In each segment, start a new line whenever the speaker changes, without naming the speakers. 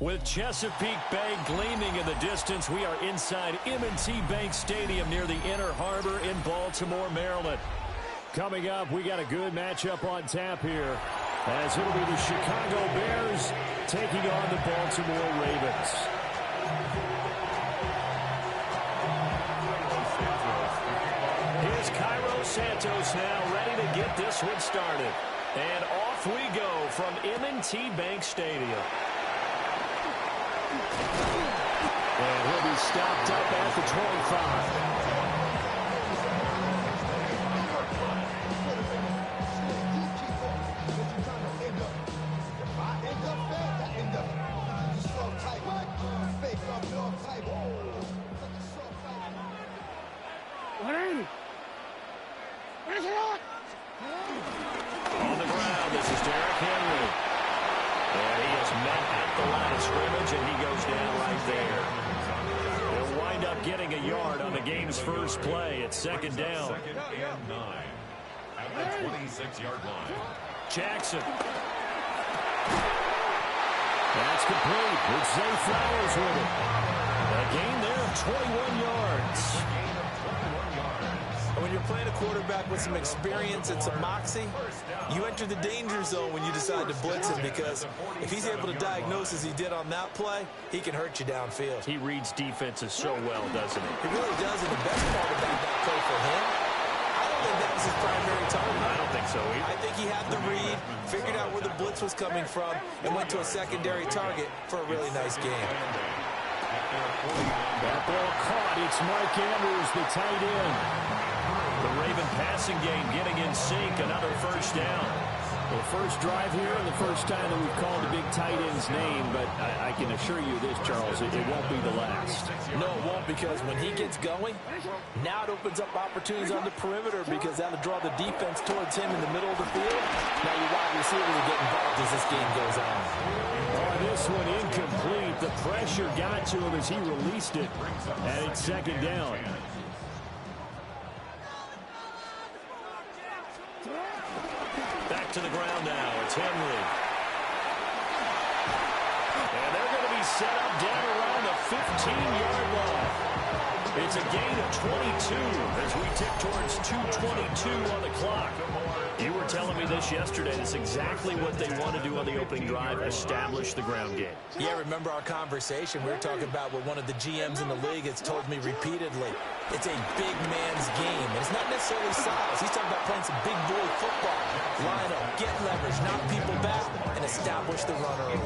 With Chesapeake Bay gleaming in the distance, we are inside M&T Bank Stadium near the Inner Harbor in Baltimore, Maryland. Coming up, we got a good matchup on tap here, as it'll be the Chicago Bears taking on the Baltimore Ravens. Here's Cairo Santos now ready to get this one started. And off we go from M&T Bank Stadium. And he'll be stopped up at the 25. On the ground, this is Derrick Henry. And he is met at the line of scrimmage, and he goes down right there. He'll wind up getting a yard on the game's first play. It's second down.
Second and 9 at the 26-yard line.
Jackson. That's complete. It's Zay Flowers with it. A gain there of 21 yards.
When you're playing a quarterback with some experience and some moxie, you enter the danger zone when you decide to blitz him, because if he's able to diagnose as he did on that play, he can hurt you downfield.
He reads defenses so well, doesn't he?
He really does, and the best part about that play for him, I don't think that was his primary target.
I don't think so either.
I think he had the read, figured out where the blitz was coming from, and went to a secondary target for a really nice game.
That ball caught. It's Mark Andrews, the tight end. The Raven passing game getting in sync. Another first down. Well, first drive here and the first time that we've called the big tight end's name, but I can assure you this, Charles, it won't be the last.
No, it won't, because when he gets going, now it opens up opportunities on the perimeter, because that'll draw the defense towards him in the middle of the field. Now your wide receiver will get involved as this game goes on.
Oh, this one incomplete. The pressure got to him as he released it, and it's second down. Back to the ground now. It's Henry. And they're going to be set up down around the 15-yard line. It's a gain of 22 as we tick towards 2:22 on the clock. You were telling me this yesterday. That's exactly what they want to do on the opening drive, establish the ground game.
Yeah, remember our conversation? We were talking about what one of the GMs in the league has told me repeatedly. It's a big man's game. And it's not necessarily size. He's talking about playing some big boy football. Line up, get leverage, knock people back, and establish the run early.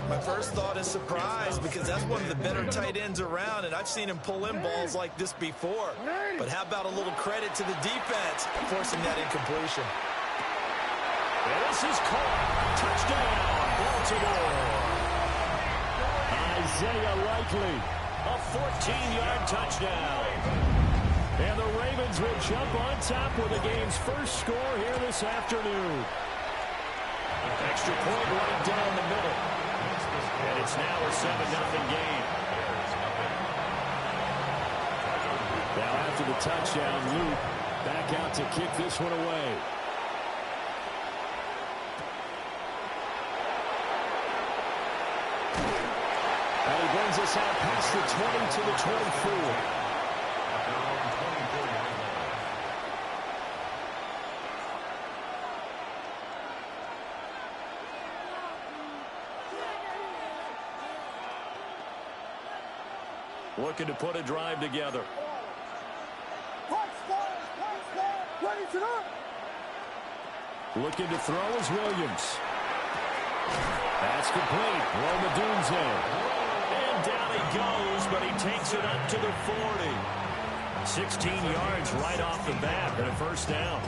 My first thought is surprise, because that's one of the better tight ends around, and I've seen him pull in balls like this before. But how about a little credit to the defense forcing that incompletion?
And this is caught. Touchdown, Baltimore. Isaiah Likely, a 14-yard touchdown. And the Ravens will jump on top with the game's first score here this afternoon. Extra point right down the middle. And it's now a 7-0 game. Now after the touchdown, Luke back out to kick this one away. And he brings us out past the 20 to the 24. Looking to put a drive together. Looking to throw is Williams. That's complete. Roma Dunze. And down he goes, but he takes it up to the 40. 16 yards right off the bat, and a first down.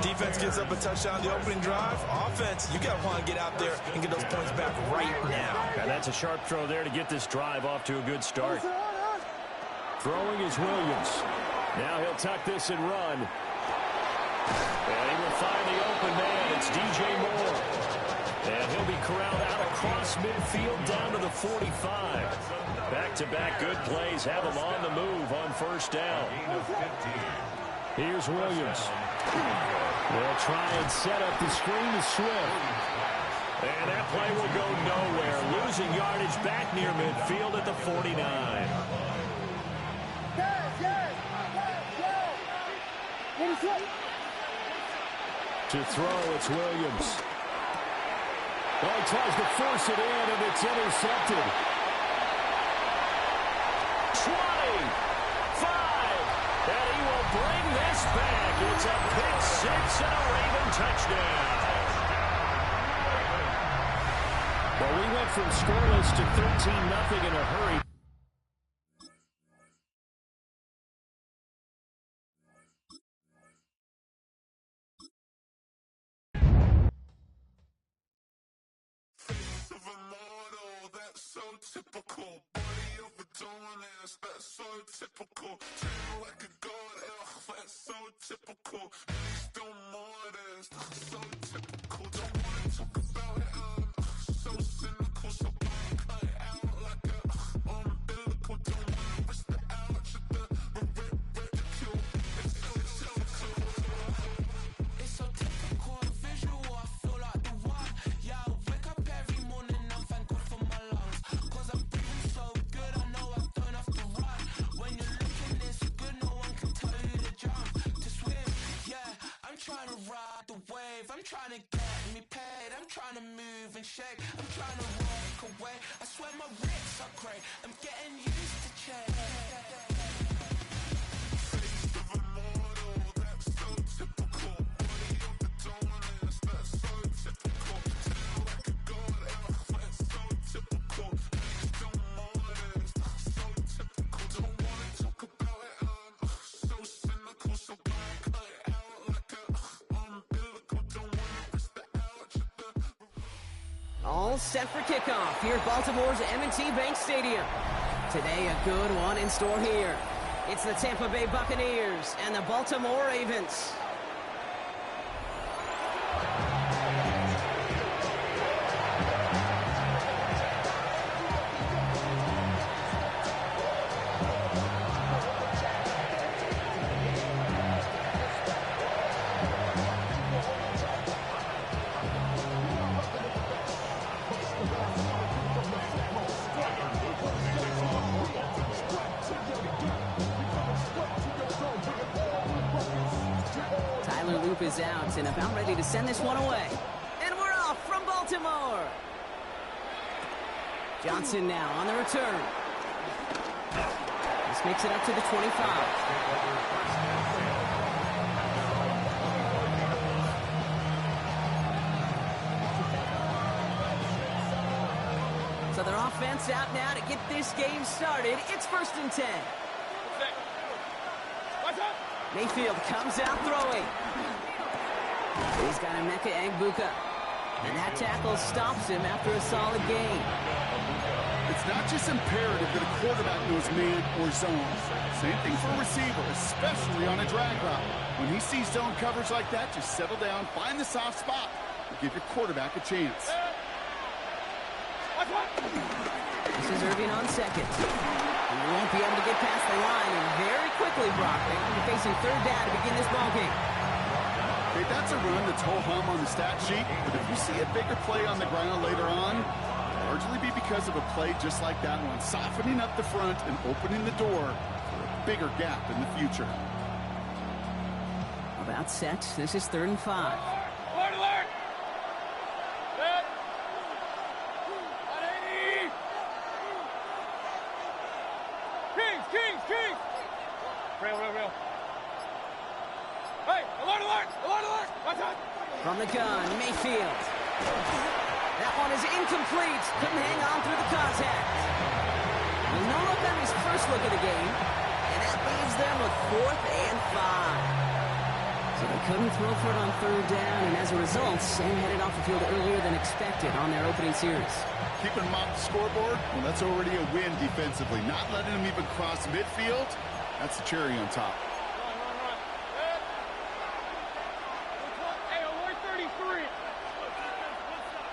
Defense gets up a touchdown the opening drive. Offense, you got to want to get out there and get those points back right now.
And that's a sharp throw there to get this drive off to a good start. Throwing is Williams. Now he'll tuck this and run. And he will find the open man. It's DJ Moore. And he'll be corralled out across midfield down to the 45. Back-to-back good plays have him on the move on first down. Here's Williams. They'll try and set up the screen to Swift. And that play will go nowhere. Losing yardage back near midfield at the 49. To throw, it's Williams. Oh, he tries to force it in, and it's intercepted. 25, and he will bring this back. It's a pick six and a Raven touchdown. Well, we went from scoreless to 13-0 in a hurry.
So typical, body of a dominance, that's so typical. Train like a god, that's so typical. Still modest, so typical. Don't wanna talk about it, so cynical. So cut it out like a umbilical. Don't wanna risk the ouch of the ridicule. It's so typical. It's so typical and visual, I feel like the one. Yeah, I wake up every morning, I'm thankful for my lungs. Trying to ride the wave, I'm trying to get me paid, I'm trying to move and shake, I'm trying to walk away, I swear my wrists are great, I'm getting used to change. Face of a model, that's so typical, body of the dominance, that's so typical, feel like a god, that's so typical, still modest, so typical, don't wanna talk about it, so cynical, so bad, cut it out.
All set for kickoff here at Baltimore's M&T Bank Stadium. Today, a good one in store here. It's the Tampa Bay Buccaneers and the Baltimore Ravens. Is out and about ready to send this one away. And we're off from Baltimore. Johnson now on the return. This makes it up to the 25. So their offense out now to get this game started. It's 1st and 10. Mayfield comes out throwing. He's got Emeka Egbuka. And that tackle stops him after a solid gain.
It's not just imperative that a quarterback knows man or zone. Same thing for a receiver, especially on a drag route. When he sees zone coverage like that, just settle down, find the soft spot, and give your quarterback a chance.
This is Irving on second. He won't be able to get past the line, and very quickly, Brock, they're going to be facing 3rd down to begin this ballgame.
Okay, that's a run that's ho-hum on the stat sheet, but if you see a bigger play on the ground later on, it'll largely be because of a play just like that one, softening up the front and opening the door for a bigger gap in the future.
About set. This is 3rd and 5.
Alert, alert! Set! 180! Kings! Real. Hey, alert! Watch out!
From the gun, Mayfield. That one is incomplete. Couldn't hang on through the contact. Well, no look on his first look of the game, and that leaves them with 4th and 5. So they couldn't throw for it on 3rd down, and as a result, Sam headed off the field earlier than expected on their opening series.
Keeping them off the scoreboard, well, that's already a win defensively. Not letting them even cross midfield, that's the cherry on top.
Run. Hey, alert 33.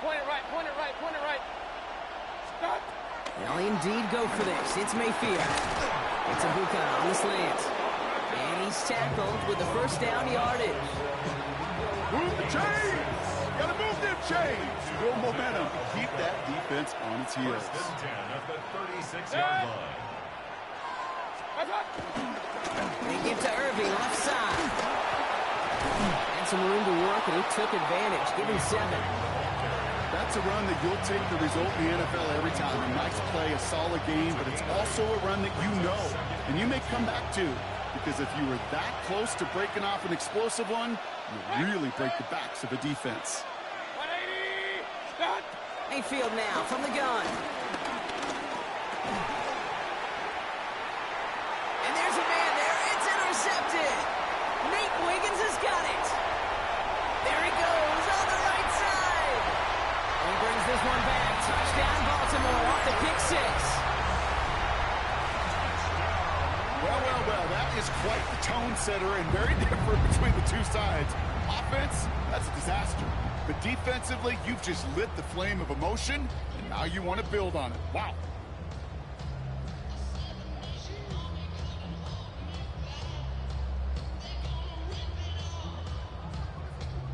Point it right. Stop.
They'll indeed go for this. It's Mayfield. It's Egbuka on the slant. And he's tackled with the 1st down yardage.
Move the chains! Got to move them chains. Build momentum. Keep that defense on its heels.
First and 10 at the 36-yard line.
They give to Irving, left side. Had some room to work, and he took advantage. Give him 7.
That's a run that you'll take the result in the NFL every time. A nice play, a solid game, but it's also a run that you know, and you may come back to. Because if you were that close to breaking off an explosive one, you really break the backs of a defense.
180. Start.
Mayfield now from the gun. And there's a man there. It's intercepted. Nate Wiggins has got it. There he goes on the right side. And he brings this one back. Touchdown Baltimore off the pick 6.
Well, that is quite the tone setter and very different between the two sides. Offense, that's a disaster. But defensively, you've just lit the flame of emotion, and now you want to build on it. Wow.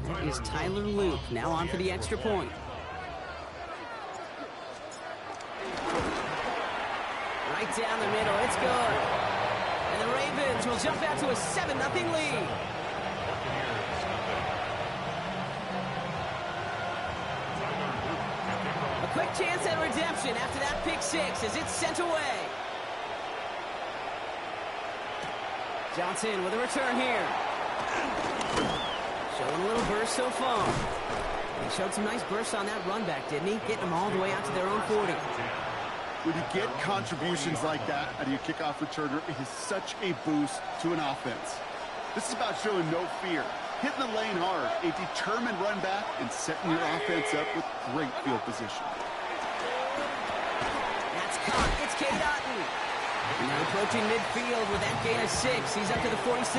That is Tyler Luke now on for the extra point. Right down the middle, it's good. And the Ravens will jump out to a 7-0 lead. A quick chance at redemption after that pick 6 as it's sent away. Johnson with a return here. Showing a little burst so far. He showed some nice bursts on that run back, didn't he? Getting them all the way out to their own 40.
When you get contributions like that out of your kickoff returner, it is such a boost to an offense. This is about showing no fear, hitting the lane hard, a determined run back, and setting your offense up with great field position.
That's caught. It's K. Dotton. Now approaching midfield with that gain of 6. He's up to the 46.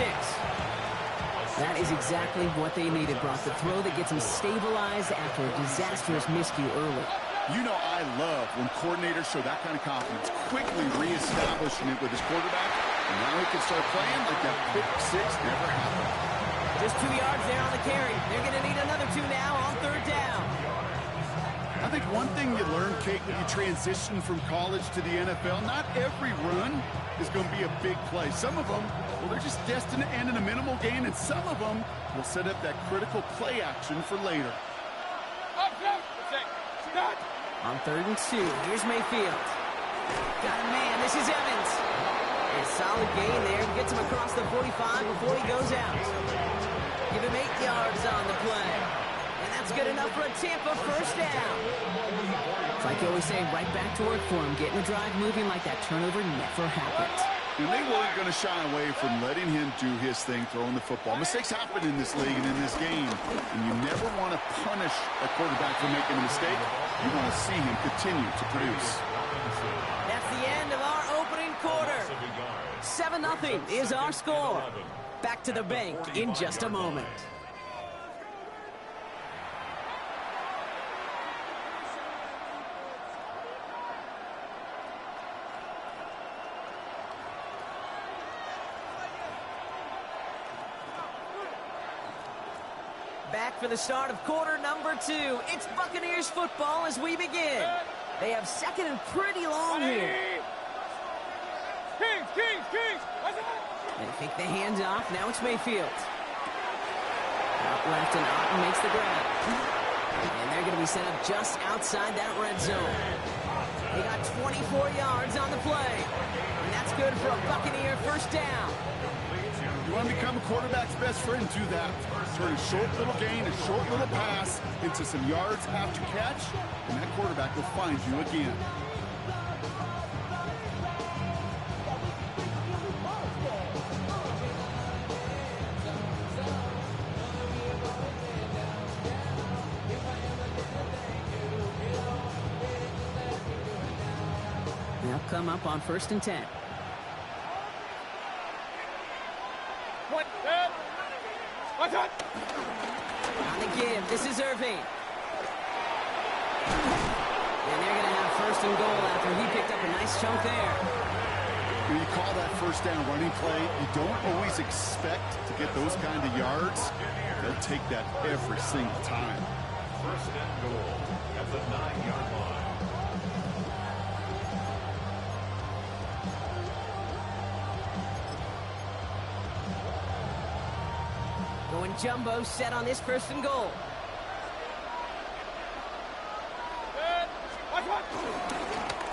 That is exactly what they needed, Brock. The throw that gets him stabilized after a disastrous miscue early.
You know I love when coordinators show that kind of confidence, quickly reestablishing it with his quarterback, and now he can start playing like that pick 6 never happened.
Just 2 yards there on the carry. They're going to need another 2 now on 3rd down.
I think one thing you learn, Kate, when you transition from college to the NFL, not every run is going to be a big play. Some of them, well, they're just destined to end in a minimal gain, and some of them will set up that critical play action for later.
Start.
On 3rd and 2, here's Mayfield. Got a man, this is Evans. A solid gain there, gets him across the 45 before he goes out. Give him 8 yards on the play. And that's good enough for a Tampa 1st down. It's like you always say, right back to work for him, getting the drive moving like that turnover never happened.
And they weren't going to shy away from letting him do his thing, throwing the football. Mistakes happen in this league and in this game, and you never want to punish a quarterback for making a mistake. You want to see him continue to produce.
That's the end of our opening quarter. 7-0 is our score. Back to the bank in just a moment. Back for the start of quarter number 2. It's Buccaneers football as we begin. They have 2nd and pretty long here.
Kings.
They fake the hands off. Now it's Mayfield. Out left and Otten makes the grab. And they're going to be set up just outside that red zone. They got 24 yards on the play. And that's good for a Buccaneer 1st down.
You want to become a quarterback's best friend, do that. Turn a short little gain, a short little pass into some yards after catch, and that quarterback will find you again.
They'll come up on 1st and 10.
On
the give, this is Irving. And they're going to have 1st and goal after he picked up a nice chunk there.
When you call that 1st down running play, you don't always expect to get those kind of yards. They'll take that every single time.
First and goal at the 9-yard line.
Going jumbo set on this first and goal.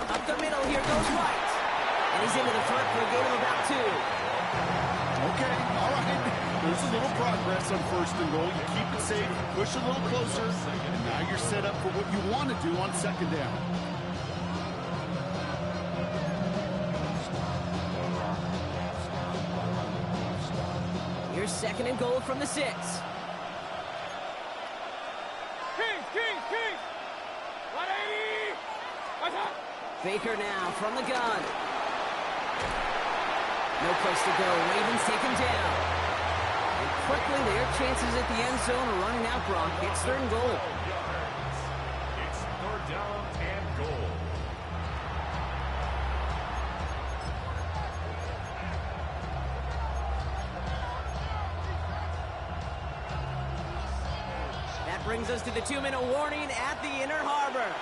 Up the middle, here goes White. And he's into the front for a gain of about 2.
Okay, all right. There's a little progress on first and goal. You keep it safe, push a little closer, and now you're set up for what you want to do on second down.
Here's second and goal from the 6.
Kings! 180! What's up?
Baker now from the gun. No place to go. Ravens take him down. And quickly, their chances at the end zone are running out, Brock. It's third and goal.
It's third down and goal.
That brings us to the 2-minute warning at the Inner Harbor.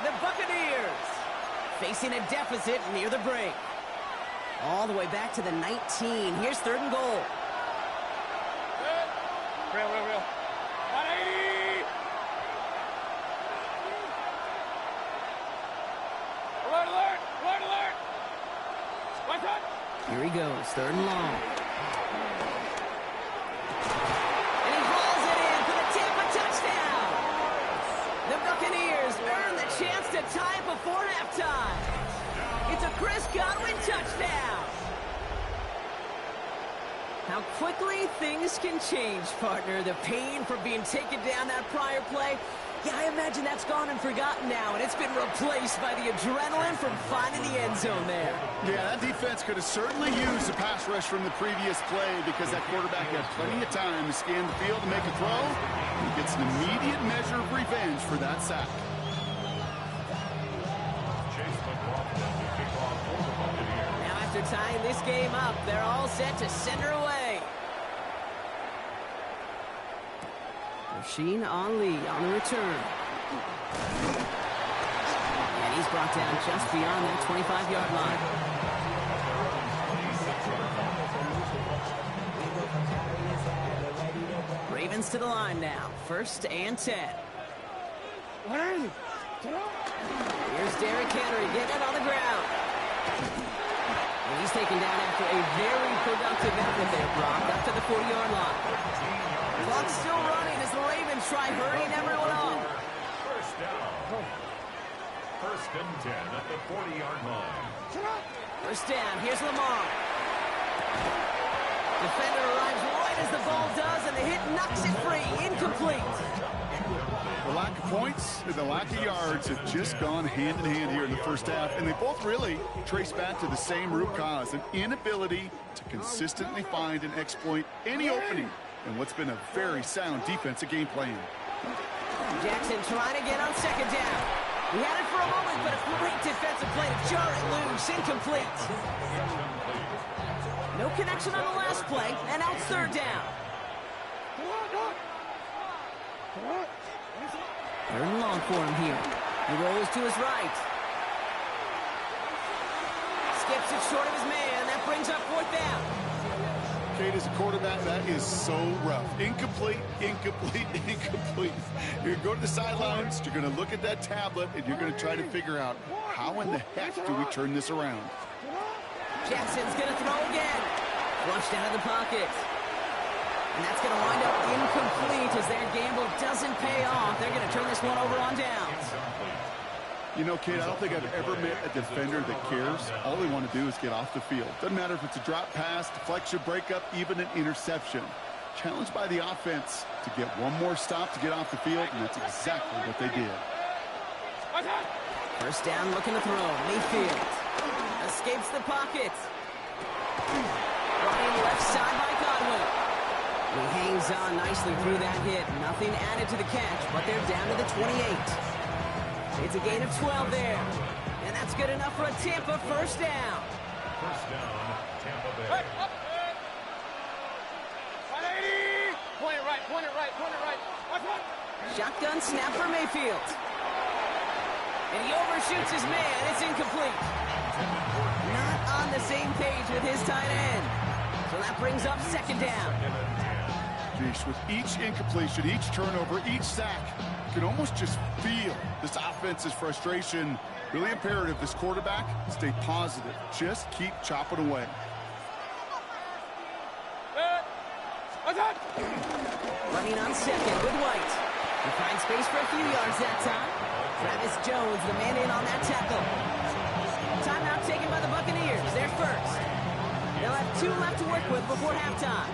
The Buccaneers facing a deficit near the break. All the way back to the 19. Here's third and goal.
Real. 180! Alert! What's up?
Here he goes, third and long. And he hauls it in for the Tampa touchdown. The Buccaneers earn the chance to tie before halftime. It's a Chris Godwin touchdown. How quickly things can change, partner. The pain from being taken down that prior play, yeah, I imagine that's gone and forgotten now, and it's been replaced by the adrenaline from finding the end zone there.
Yeah, that defense could have certainly used the pass rush from the previous play because that quarterback had plenty of time to scan the field to make a throw. He gets an immediate measure of revenge for that sack.
Now after tying this game up, they're all set to send her away. Rasheen Ali on the return. And he's brought down just beyond that 25-yard line. Ravens to the line now. First and 10.
Where is he?
Here's Derrick Henry getting it on the ground. And he's taken down after a very productive effort there, Brock, up to the 40-yard line. Clock's still running as the Ravens try hurrying everyone up.
First down. First and 10 at the 40-yard line.
First down, here's Lamar. Defender arrives right as the ball does, and the hit knocks it free. Incomplete.
The lack of points and the lack of yards have just gone hand in hand here in the first half, and they both really trace back to the same root cause, an inability to consistently find and exploit any opening in what's been a very sound defensive game plan.
Jackson trying to get on second down. He had it for a moment, but a great defensive play to jar it loose. Incomplete. No connection on the last play, and out third down. Third and long for him here. He rolls to his right. Skips it short of his man. That brings up fourth down.
Kate, as a quarterback, that is so rough. Incomplete. You're going to go to the sidelines, you're going to look at that tablet, and you're going to try to figure out how in the heck do we turn this around.
Jackson's going to throw again. Flushed out of the pocket. And that's going to wind up incomplete as their gamble doesn't pay off. They're going to turn this one over on downs.
You know, Kate, I don't think I've ever met a defender that cares. All they want to do is get off the field. Doesn't matter if it's a drop pass, deflection, breakup, even an interception. Challenged by the offense to get one more stop to get off the field, and that's exactly what they did.
First down, looking to throw. Mayfield escapes the pocket. Running left side by Godwin. He hangs on nicely through that hit. Nothing added to the catch, but they're down to the 28. It's a gain of 12 there. And that's good enough for a Tampa first down.
First down, Tampa Bay.
180! Point it right. Watch one.
Shotgun snap for Mayfield. And he overshoots his man. It's incomplete. Not on the same page with his tight end. So that brings up second down.
Geesh, with each incompletion, each turnover, each sack, you can almost just feel this offense's frustration. Really imperative, this quarterback, stay positive. Just keep chopping away.
Running on second with White. He finds space for a few yards that time. Travis Jones, the man in on that tackle. Timeout taken by the Buccaneers. They're first. They'll have 2 left to work with before halftime.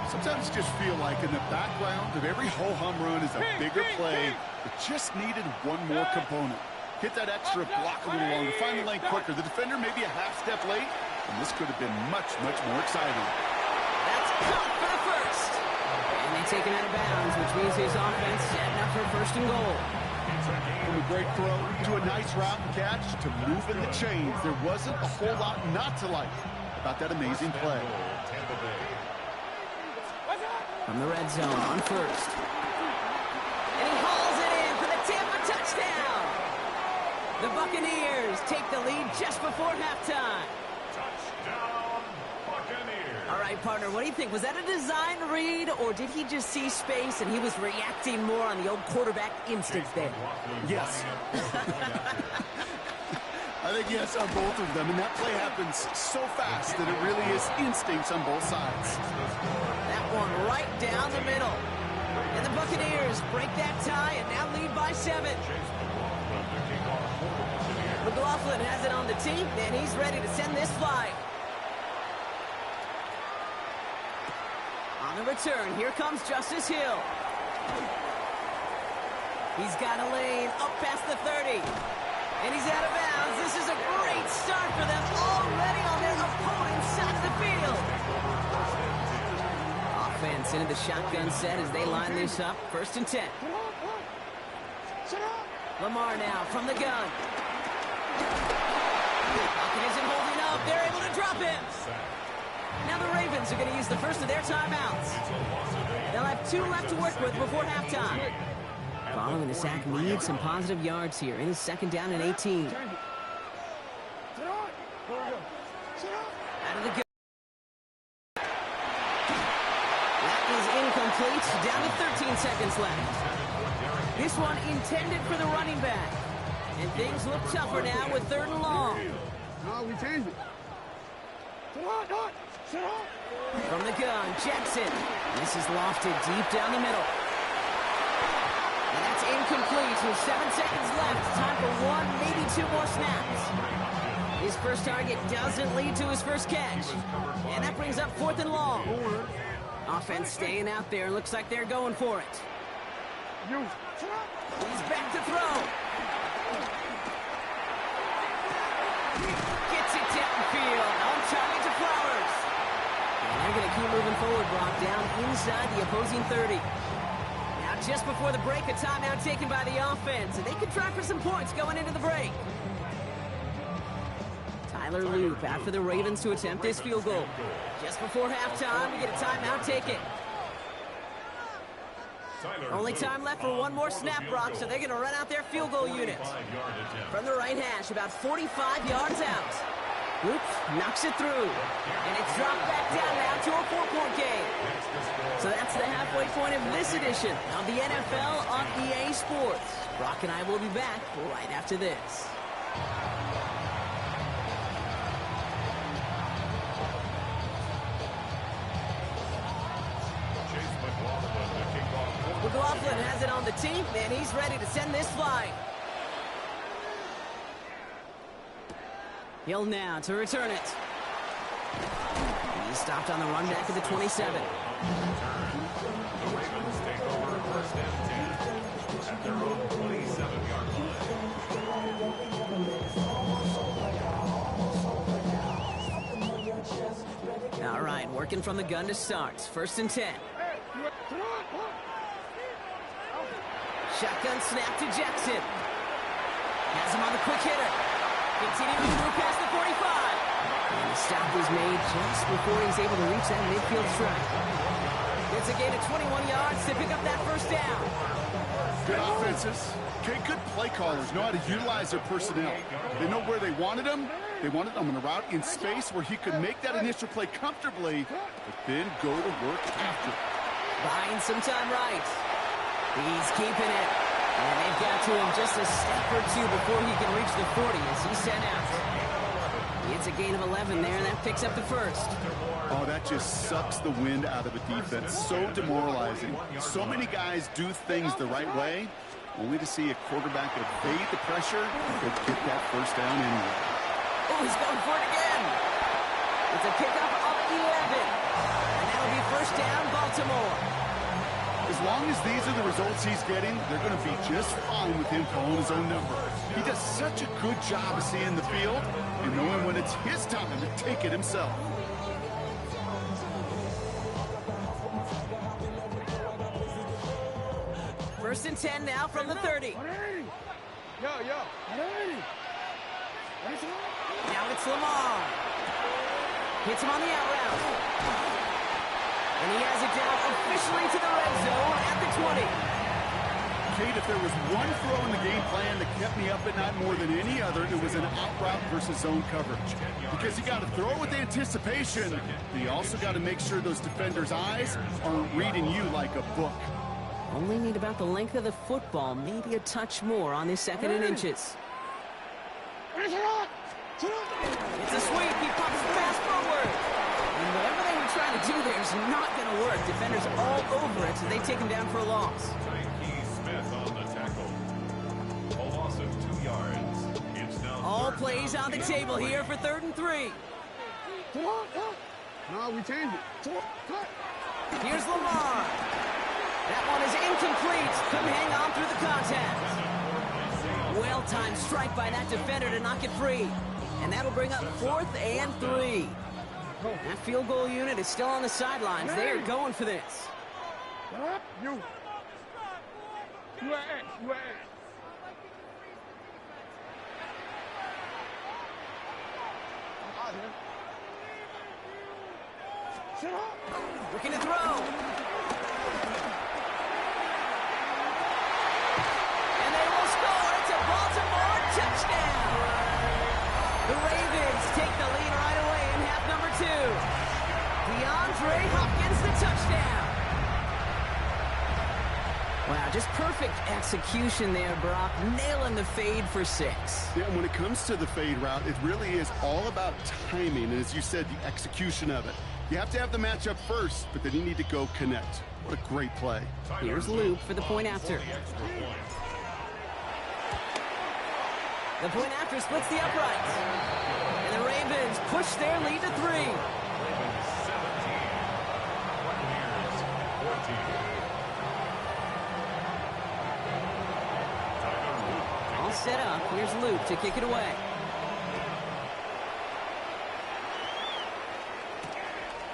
Sometimes just feel like in the background of every ho-hum run is a bigger play that just needed one more component. Hit that extra block a little longer, find the lane quicker. The defender may be a half step late, and this could have been much, much more exciting.
That's caught for the first. And they take him out of bounds, which means his offense setting up for first and goal.
From a great throw to a nice route and catch to moving the chains, there wasn't a whole lot not to like about that amazing play.
From the red zone on first. And he hauls it in for the Tampa touchdown. The Buccaneers take the lead just before halftime.
Touchdown, Buccaneers.
All right, partner, what do you think? Was that a design read, or did he just see space and he was reacting more on the old quarterback instinct there?
Yes. I think yes on both of them, and that play happens so fast that it really is instincts on both sides.
That one right down the middle. And the Buccaneers break that tie and now lead by 7. McLaughlin has it on the tee, and he's ready to send this flying. On the return, here comes Justice Hill. He's got a lane up past the 30. And he's out of bounds. This is a great start for them, already on their opponent's side of the field. Offense into the shotgun set as they line this up. 1st and 10. Lamar now from the gun. Pocket isn't holding up. They're able to drop him. Now the Ravens are going to use the first of their timeouts. They'll have 2 left to work with before halftime. Following the sack, needs some positive yards here. It is 2nd down and 18. Out of the gun. That is incomplete. Down to 13 seconds left. This one intended for the running back. And things look tougher now with 3rd and long.
No, we changed it.
From the gun, Jackson. This is lofted deep down the middle. And that's incomplete with 7 seconds left. Time for 1, maybe 2 more snaps. His first target doesn't lead to his first catch. And that brings up 4th and long. Offense staying out there. Looks like they're going for it. He's back to throw. Gets it downfield. On target to Flowers. And they're going to keep moving forward, Brock, down inside the opposing 30. Now, just before the break, a timeout taken by the offense. And they could try for some points going into the break. Tyler Loop after the Ravens to attempt this field goal. Just before halftime, we get a timeout taken. Only time left for 1 more snap, Brock, so they're going to run out their field goal unit. From the right hash, about 45 yards out. Oops, knocks it through. And it's dropped back down now to a 4-point game. So that's the halfway point of this edition of the NFL on EA Sports. Brock and I will be back right after this. McLaughlin has it on the tee, and he's ready to send this flying. Hill now to return it. He's stopped on the run back at the 27.
The Ravens take over 1st and 10 at their own 27-yard line.
All right, working from the gun to start. 1st and 10. Shotgun snap to Jackson. Has him on the quick hitter. Continuing to move past the 45. And the stop is made just before he's able to reach that midfield strike. It's a gain of 21 yards to pick up that 1st down.
Good offenses. Okay, good play callers know how to utilize their personnel. They know where they wanted them. They wanted them on a route in space where he could make that initial play comfortably, but then go to work after.
Buying some time right. He's keeping it. And they've got to him just a step or two before he can reach the 40 as he's sent out. It's a gain of 11 there, and that picks up the first.
Oh, that just sucks the wind out of a defense. So demoralizing. So many guys do things the right way, only to see a quarterback evade the pressure and go get that first down anyway.
Oh, he's going for it again. It's a pickup of 11. And that'll be first down, Baltimore.
As long as these are the results he's getting, they're going to be just fine with him calling his own number. He does such a good job of seeing the field and knowing when it's his time to take it himself.
First and 10 now from the 30. Now it's Lamar. Hits him on the out route. And he has it down officially to the red zone at the 20.
Kate, if there was one throw in the game plan that kept me up at night more than any other, it was an out route versus zone coverage. Because you got to throw with anticipation, but you also got to make sure those defenders' eyes aren't reading you like a book.
Only need about the length of the football, maybe a touch more on this second and inches. It's a sweep. He pumps the pass forward. And whatever they were trying to do there is not going to work. Defenders all over it, so they take him down for a loss.
Smith on the tackle. A loss of 2 yards. It's now
all plays on the table here for 3rd and 3.
No, we changed it.
Here's Lamar. That one is incomplete. Couldn't hang on through the contact. Well-timed strike by that defender to knock it free. And that'll bring up 4th and 3. That field goal unit is still on the sidelines. They are going for this.
You are X.
Looking to throw. And they will score. It's a Baltimore touchdown. The Ravens take the lead right away in half number 2. DeAndre Hopkins, the touchdown. Wow, just perfect execution there, Brock. Nailing the fade for 6.
Yeah, and when it comes to the fade route, it really is all about timing, and as you said, the execution of it. You have to have the matchup first, but then you need to go connect. What a great play.
Here's Luke for the point after. The point after splits the uprights. And the Ravens push their lead to 3.
Ravens 17. Buccaneers 14.
All set up. Here's Luke to kick it away.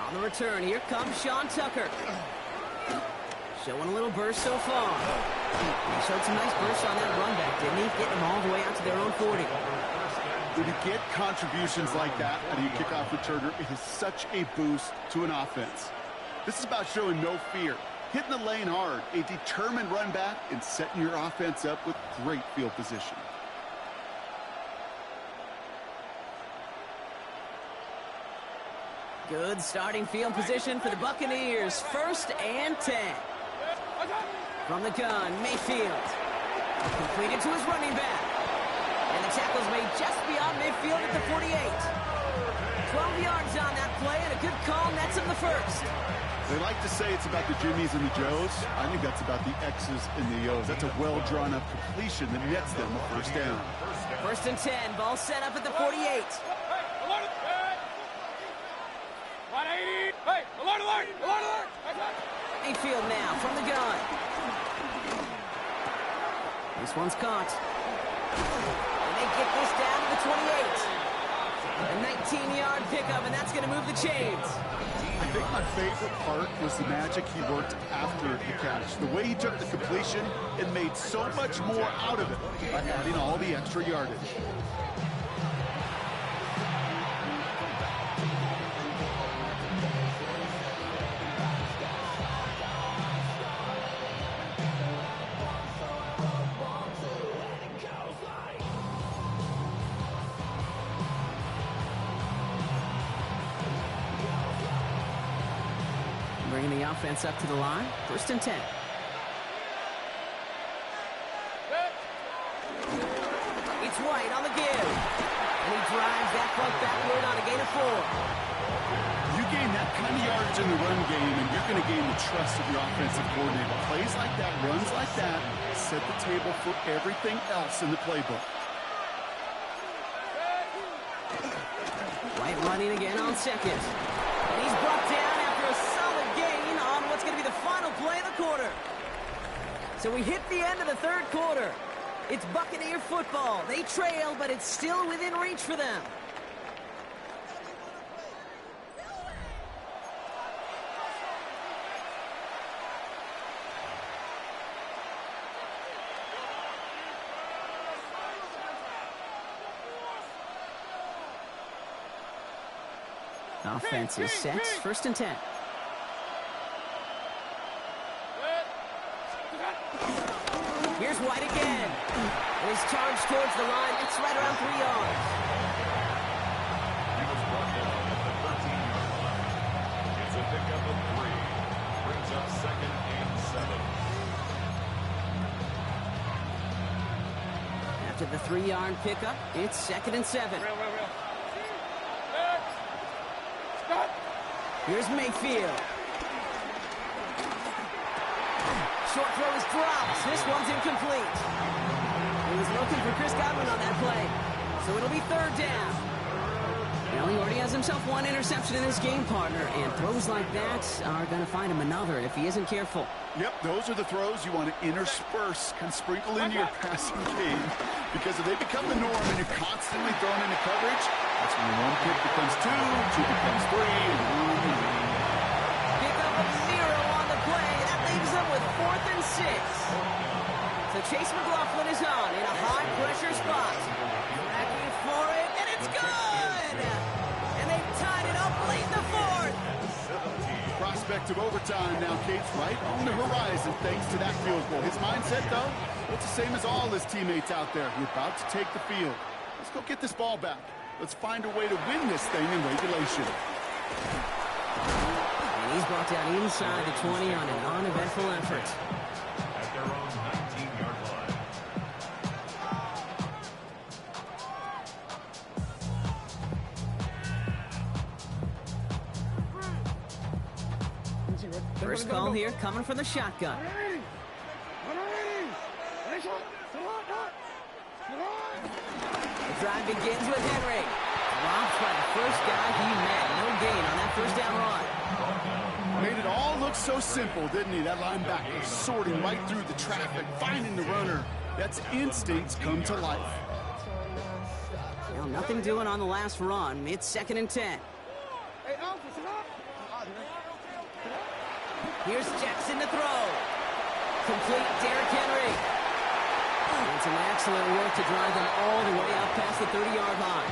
On the return, here comes Sean Tucker. Showing a little burst so far. He showed some nice bursts on that run back, didn't he? Getting them all the way out to their own 40.
When you get contributions like that out of your kickoff returner, it is such a boost to an offense. This is about showing no fear, hitting the lane hard, a determined run back, and setting your offense up with great field position.
Good starting field position for the Buccaneers. 1st and 10. From the gun, Mayfield. Completed to his running back. And the tackle's made just beyond midfield at the 48. 12 yards on that play, and a good call nets him the first.
They like to say it's about the Jimmies and the Joes. I think that's about the X's and the O's. That's a well-drawn-up completion that nets them a first down.
1st and 10. Ball set up at the 48. Mayfield now from the gun. This one's caught. And they get this down to the 28. A 19-yard pickup, and that's going to move the chains.
I think my favorite part was the magic he worked after the catch. The way he took the completion and made so much more out of it by adding all the extra yardage.
bringing the offense up to the line. 1st and 10. It's White on the give. And he drives that puck backward on a gain of 4.
You gain that kind of yardage in the run game, and you're going to gain the trust of your offensive coordinator. Plays like that, runs like that, set the table for everything else in the playbook.
White running again on 2nd. And he's brought down after a solid gain on what's going to be the final play of the quarter. So we hit the end of the 3rd quarter. It's Buccaneer football. They trail, but it's still within reach for them. Offense is set. 1st and 10. Here's White again. And he's charged towards the line. It's right around 3 yards.
He was brought down at the 13-yard line. It's a pickup of 3. Brings up 2nd and 7.
After the 3-yard pickup, it's 2nd and 7. Here's Mayfield. Short throw is dropped. This one's incomplete. He was looking for Chris Godwin on that play. So it'll be 3rd down. Well, he already has himself 1 interception in his game, partner, and throws like that are going to find him another if he isn't careful.
Yep, those are the throws you want to intersperse, kind of sprinkle into your passing game, because if they become the norm and you're constantly thrown into coverage, that's when 1 pick becomes 2, 2 becomes 3, and 1.
Pick up of 0 on the play. That leaves them with 4th and 6. So Chase McLaughlin is on in a high-pressure spot. Tracking for it, and it's good! And they've tied it up late in the 4th.
Prospect of overtime now, Kate's right on the horizon thanks to that field goal. His mindset, though, it's the same as all his teammates out there. You're about to take the field. Let's go get this ball back. Let's find a way to win this thing in regulation.
And he's brought down inside the 20 on an uneventful effort.
At their own 19-yard line.
First call here coming from the shotgun. The drive begins with Henry. Dropped by the first guy he met. No gain on that 1st down run.
Made it all look so simple, didn't he? That linebacker sorting right through the traffic, finding the runner. That's instincts come to life.
Well, nothing doing on the last run. It's 2nd and 10. Here's Jackson to throw. Complete Derrick Henry. And some excellent work to drive them all the way out past the 30-yard line.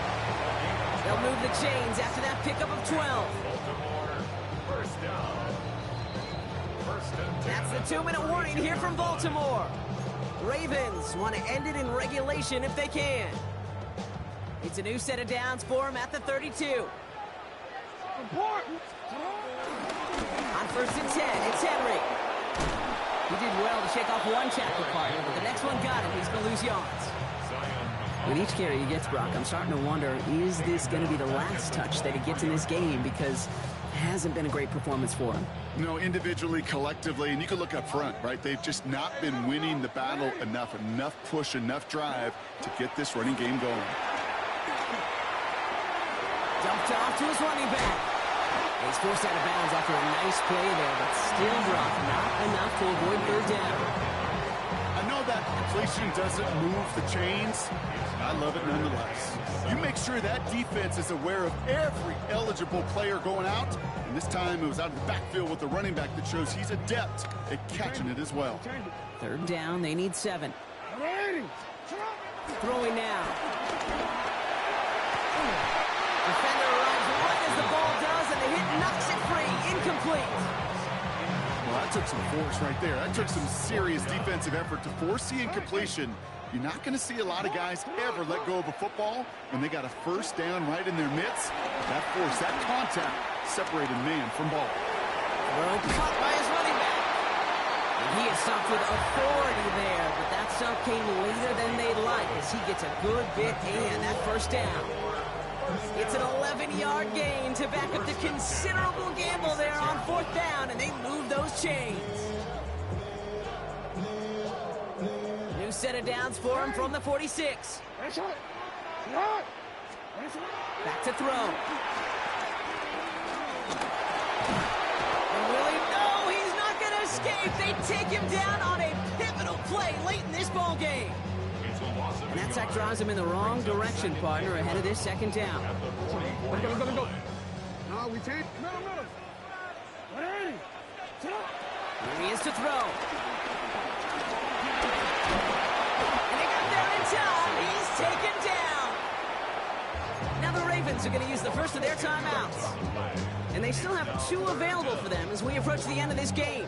They'll move the chains after that pickup of 12.
Baltimore, 1st down. 1st and 10.
That's the 2-minute warning here from Baltimore. Ravens want to end it in regulation if they can. It's a new set of downs for them at the 32. On 1st and 10, it's Henry. He did well to shake off 1 tackle partner, but the next one got him. He's going to lose yards. With each carry he gets, Brock, I'm starting to wonder, is this going to be the last touch that he gets in this game? Because it hasn't been a great performance for him.
No, individually, collectively, and you can look up front, right? They've just not been winning the battle enough push, enough drive to get this running game going.
Dumped off to his running back. He's forced out of bounds after a nice play there, but still Brock, not enough to avoid 3rd down.
I know that completion doesn't move the chains. I love it nonetheless. You make sure that defense is aware of every eligible player going out, and this time it was out of the backfield with the running back that shows he's adept at catching it as well.
3rd down, they need 7. Throwing now. Defender arrives right as the ball does, and the hit knocks it free. Incomplete.
Well, that took some force right there. That took some serious defensive effort to force the incompletion. You're not going to see a lot of guys ever let go of a football when they got a 1st down right in their midst. That force, that contact, separated man from ball.
Throw caught by his running back. And he is stopped with authority there, but that stop came later than they'd like as he gets a good bit and that first down. It's an 11-yard gain to back up the considerable gamble there on 4th down, and they move those chains. New set of downs for him from the 46. Back to throw. And Willie, no, he's not going to escape. They take him down on a pivotal play late in this ball game. And that sack drives him in the wrong direction, partner, ahead of this 2nd down.
Go. No, we take middle. 180.
Here he is to throw. And he got there in time. He's taken down. Now the Ravens are going to use the first of their timeouts. And they still have 2 available for them as we approach the end of this game.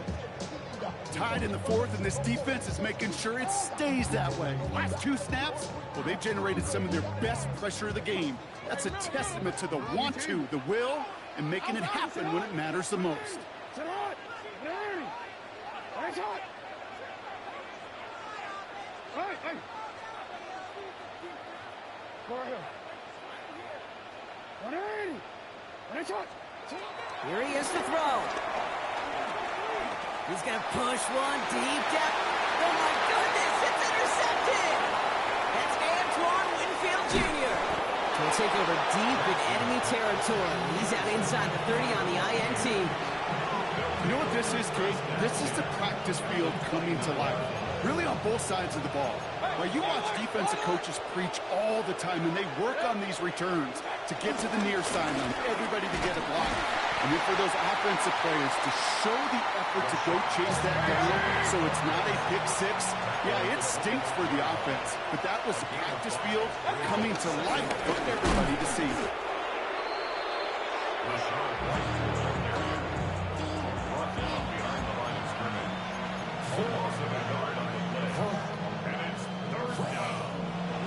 Tied in the 4th, and this defense is making sure it stays that way. Last 2 snaps, well, they've generated some of their best pressure of the game. That's a testament to the want-to, the will, and making it happen when it matters the most.
Sit hot. 180. Right hot. Hey. Go right here. 180. Right hot.
Here he is to throw. He's going to push one deep down. Oh, my goodness, it's intercepted. That's Antoine Winfield Jr. He'll take over deep in enemy territory. He's out inside the 30 on the INT.
You know what this is, Kate? This is the practice field coming to life. Really on both sides of the ball. While you watch defensive coaches preach all the time, and they work on these returns to get to the near sideline, everybody to get a block. And then for those offensive players to show the effort to go chase that down so it's not a pick 6, yeah, it stinks for the offense. But that was the practice field coming to life for everybody to see.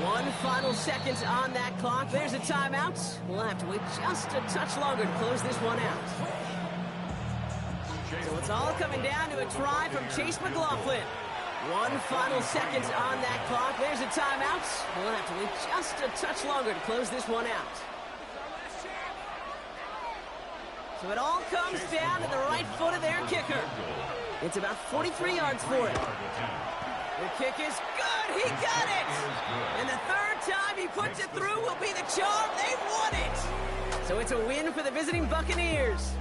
One final seconds on that clock. There's a timeout. We'll have to wait just a touch longer to close this one out. So it's all coming down to a try from Chase McLaughlin. One final seconds on that clock. There's a timeout. We'll have to wait just a touch longer to close this one out. So it all comes down to the right foot of their kicker. It's about 43 yards for it. The kick is good. He got it. And the 3rd time he puts it through will be the charm. They won it. So it's a win for the visiting Buccaneers.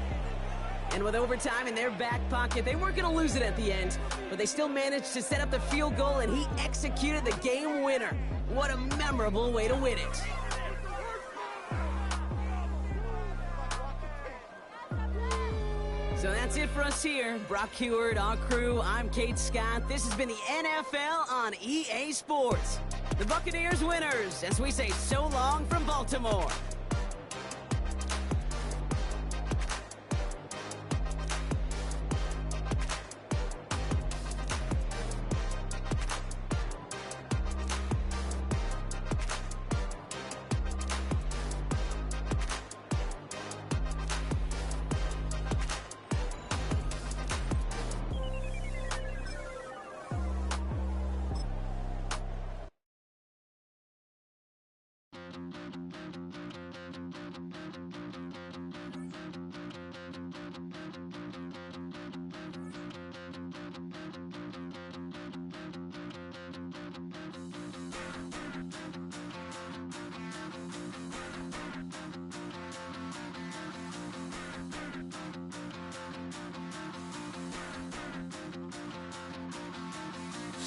And with overtime in their back pocket, they weren't going to lose it at the end, but they still managed to set up the field goal, and he executed the game winner. What a memorable way to win it. So that's it for us here. Brock Heward, our crew, I'm Kate Scott. This has been the NFL on EA Sports. The Buccaneers winners, as we say so long from Baltimore.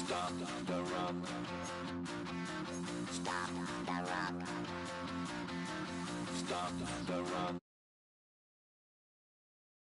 Stop the run. Stop the run. Stop the run.